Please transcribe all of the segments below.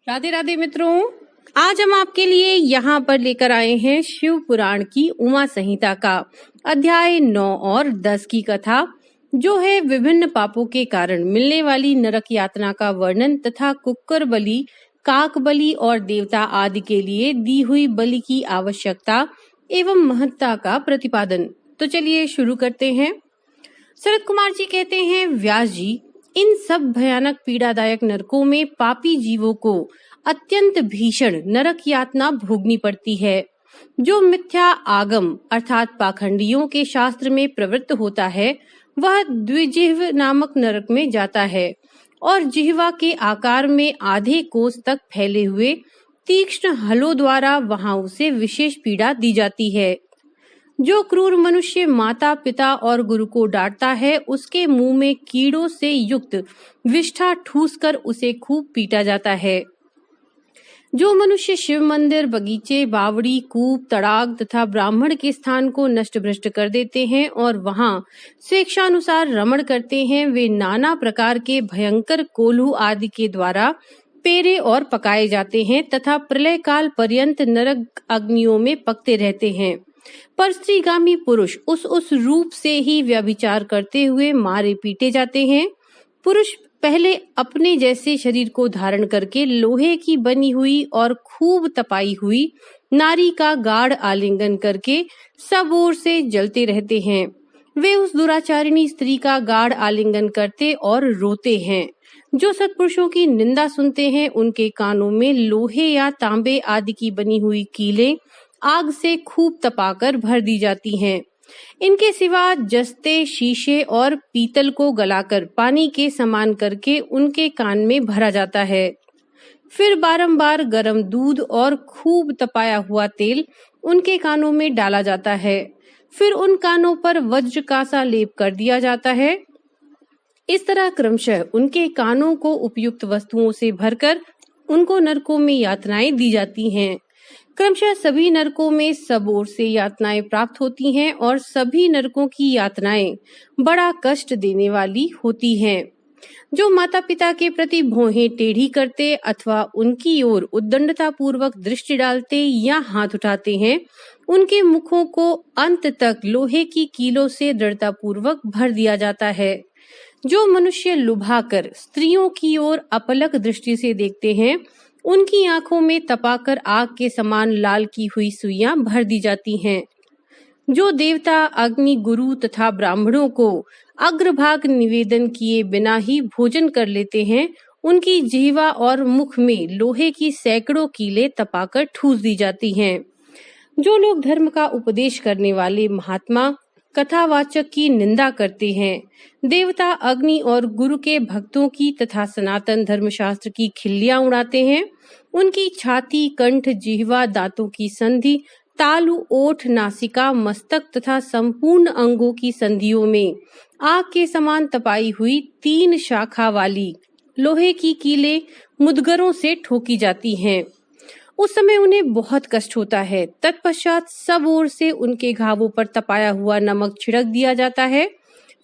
राधे राधे मित्रों, आज हम आपके लिए यहाँ पर लेकर आए हैं शिव पुराण की उमा संहिता का अध्याय 9 और 10 की कथा, जो है विभिन्न पापों के कारण मिलने वाली नरक यातना का वर्णन तथा कुक्कर बलि, काक बलि और देवता आदि के लिए दी हुई बलि की आवश्यकता एवं महत्ता का प्रतिपादन। तो चलिए शुरू करते हैं। शरद कुमार जी कहते हैं, व्यास जी, इन सब भयानक पीड़ादायक नरकों में पापी जीवों को अत्यंत भीषण नरक यातना भोगनी पड़ती है। जो मिथ्या आगम अर्थात पाखंडियों के शास्त्र में प्रवृत्त होता है, वह द्विजिह्व नामक नरक में जाता है और जिह्वा के आकार में आधे कोस तक फैले हुए तीक्ष्ण हलों द्वारा वहां उसे विशेष पीड़ा दी जाती है। जो क्रूर मनुष्य माता पिता और गुरु को डांटता है, उसके मुंह में कीड़ों से युक्त विष्ठा ठूस कर उसे खूब पीटा जाता है। जो मनुष्य शिव मंदिर, बगीचे, बावड़ी, कूप, तड़ाग तथा ब्राह्मण के स्थान को नष्ट भ्रष्ट कर देते हैं और वहां स्वेच्छानुसार रमण करते हैं, वे नाना प्रकार के भयंकर कोल्हू आदि के द्वारा पेरे और पकाए जाते हैं तथा प्रलय काल पर्यंत नरक अग्नियों में पकते रहते हैं। पर स्त्रीगामी पुरुष उस रूप से ही व्यभिचार करते हुए मारे पीटे जाते हैं। पुरुष पहले अपने जैसे शरीर को धारण करके लोहे की बनी हुई और खूब तपाई हुई नारी का गाढ़ आलिंगन करके सब ओर से जलते रहते हैं। वे उस दुराचारिणी स्त्री का गाढ़ आलिंगन करते और रोते हैं। जो सत्पुरुषों की निंदा सुनते हैं, उनके कानों में लोहे या तांबे आदि की बनी हुई कीलें आग से खूब तपाकर भर दी जाती हैं। इनके सिवा जस्ते, शीशे और पीतल को गलाकर पानी के समान करके उनके कान में भरा जाता है। फिर बारंबार गर्म दूध और खूब तपाया हुआ तेल उनके कानों में डाला जाता है। फिर उन कानों पर वज्र का सा लेप कर दिया जाता है। इस तरह क्रमशः उनके कानों को उपयुक्त वस्तुओं से भरकर उनको नरकों में यातनाएं दी जाती हैं। क्रमशः सभी नरकों में सब ओर से यातनाएं प्राप्त होती हैं और सभी नरकों की यातनाएं बड़ा कष्ट देने वाली होती हैं। जो माता पिता के प्रति भौहें टेढ़ी करते अथवा उनकी ओर उद्दंडता पूर्वक दृष्टि डालते या हाथ उठाते हैं, उनके मुखों को अंत तक लोहे की कीलों से दृढ़ता पूर्वक भर दिया जाता है। जो मनुष्य लुभाकर स्त्रियों की ओर अपलक दृष्टि से देखते हैं, उनकी आंखों में तपाकर आग के समान लाल की हुई सुइयां भर दी जाती हैं। जो देवता, अग्नि, गुरु तथा ब्राह्मणों को अग्रभाग निवेदन किए बिना ही भोजन कर लेते हैं, उनकी जिह्वा और मुख में लोहे की सैकड़ों कीलें तपाकर ठूस दी जाती हैं। जो लोग धर्म का उपदेश करने वाले महात्मा, कथावाचक की निंदा करते हैं, देवता, अग्नि और गुरु के भक्तों की तथा सनातन धर्मशास्त्र की खिल्लियां उड़ाते हैं, उनकी छाती, कंठ, जिह्वा, दांतों की संधि, तालु, ओठ, नासिका, मस्तक तथा संपूर्ण अंगों की संधियों में आग के समान तपाई हुई 3 शाखा वाली लोहे की कीलें मुदगरों से ठोकी जाती हैं। उस समय उन्हें बहुत कष्ट होता है। तत्पश्चात सब ओर से उनके घावों पर तपाया हुआ नमक छिड़क दिया जाता है।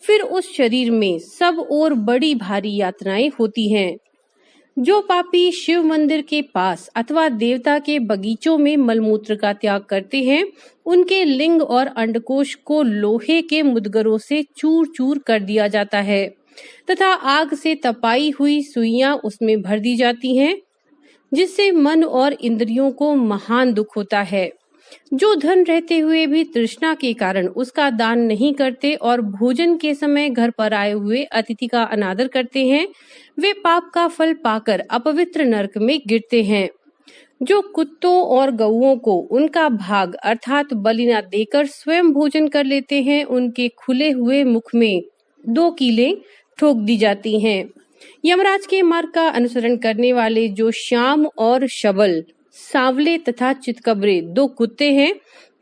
फिर उस शरीर में सब ओर बड़ी भारी यातनाएं होती हैं। जो पापी शिव मंदिर के पास अथवा देवता के बगीचों में मलमूत्र का त्याग करते हैं, उनके लिंग और अंडकोश को लोहे के मुदगरों से चूर चूर कर दिया जाता है तथा आग से तपाई हुई सुइयां उसमें भर दी जाती हैं, जिससे मन और इंद्रियों को महान दुख होता है। जो धन रहते हुए भी तृष्णा के कारण उसका दान नहीं करते और भोजन के समय घर पर आए हुए अतिथि का अनादर करते हैं, वे पाप का फल पाकर अपवित्र नरक में गिरते हैं। जो कुत्तों और गौओं को उनका भाग अर्थात बलि न देकर स्वयं भोजन कर लेते हैं, उनके खुले हुए मुख में 2 कीलें ठोक दी जाती हैं। यमराज के मार्ग का अनुसरण करने वाले जो श्याम और शबल, सांवले तथा चितकबरे 2 कुत्ते हैं,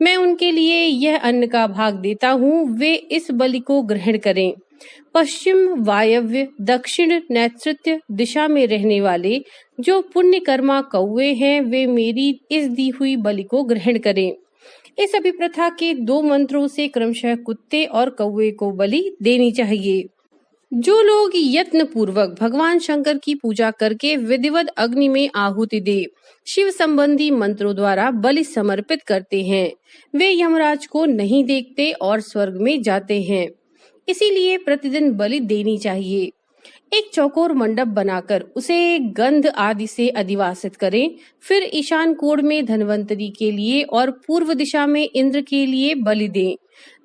मैं उनके लिए यह अन्न का भाग देता हूँ, वे इस बलि को ग्रहण करें। पश्चिम, वायव्य, दक्षिण, नैऋत्य दिशा में रहने वाले जो पुण्य कर्मा कौवे हैं, वे मेरी इस दी हुई बलि को ग्रहण करें। इस अभिप्रथा के 2 मंत्रों से क्रमशः कुत्ते और कौवे को बलि देनी चाहिए। जो लोग यत्न पूर्वक भगवान शंकर की पूजा करके विधिवत अग्नि में आहुति दे शिव संबंधी मंत्रों द्वारा बलि समर्पित करते हैं, वे यमराज को नहीं देखते और स्वर्ग में जाते हैं। इसीलिए प्रतिदिन बलि देनी चाहिए। एक चौकोर मंडप बनाकर उसे गंध आदि से अधिवासित करें। फिर ईशान कोण में धन्वंतरी के लिए और पूर्व दिशा में इंद्र के लिए बलि दें।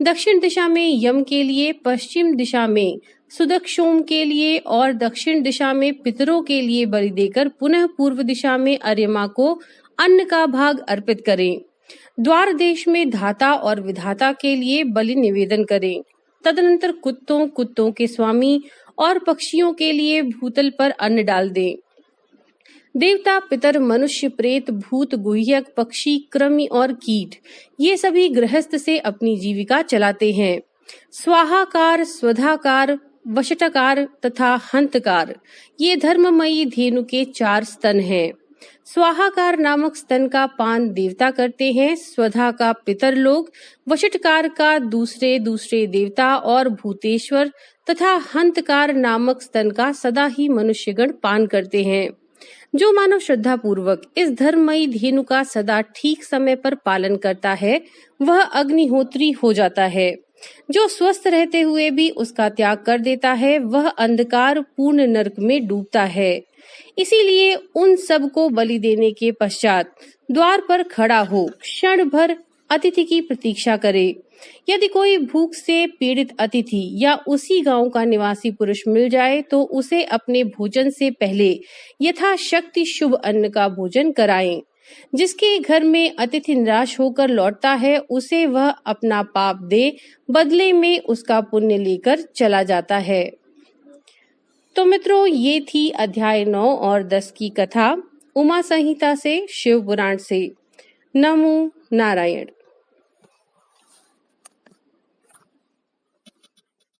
दक्षिण दिशा में यम के लिए, पश्चिम दिशा में सुदक्षोम के लिए और दक्षिण दिशा में पितरों के लिए बलि देकर पुनः पूर्व दिशा में अर्यमा को अन्न का भाग अर्पित करें। द्वार देश में धाता और विधाता के लिए बलि निवेदन करें। तदनंतर कुत्तों के स्वामी और पक्षियों के लिए भूतल पर अन्न डाल दें। देवता, पितर, मनुष्य, प्रेत, भूत, गुह्यक, पक्षी, कृमि और कीट ये सभी गृहस्थ से अपनी जीविका चलाते हैं। स्वाहाकार, स्वधाकार, वशटकार तथा हंतकार ये धर्ममयी धेनु के 4 स्तन हैं। स्वाहाकार नामक स्तन का पान देवता करते हैं, स्वधा का पितर लोग, वशटकार का दूसरे देवता और भूतेश्वर तथा हंतकार नामक स्तन का सदा ही मनुष्यगण पान करते हैं। जो मानव श्रद्धा पूर्वक इस धर्ममयी धेनु का सदा ठीक समय पर पालन करता है वह अग्निहोत्री हो जाता है। जो स्वस्थ रहते हुए भी उसका त्याग कर देता है वह अंधकार पूर्ण नरक में डूबता है। इसीलिए उन सब को बलि देने के पश्चात द्वार पर खड़ा हो क्षण भर अतिथि की प्रतीक्षा करे। यदि कोई भूख से पीड़ित अतिथि या उसी गांव का निवासी पुरुष मिल जाए तो उसे अपने भोजन से पहले यथाशक्ति शुभ अन्न का भोजन कराएं। जिसके घर में अतिथि निराश होकर लौटता है उसे वह अपना पाप दे बदले में उसका पुण्य लेकर चला जाता है। तो मित्रों, ये थी अध्याय 9 और 10 की कथा उमा संहिता से, शिव पुराण से। नमो नारायण।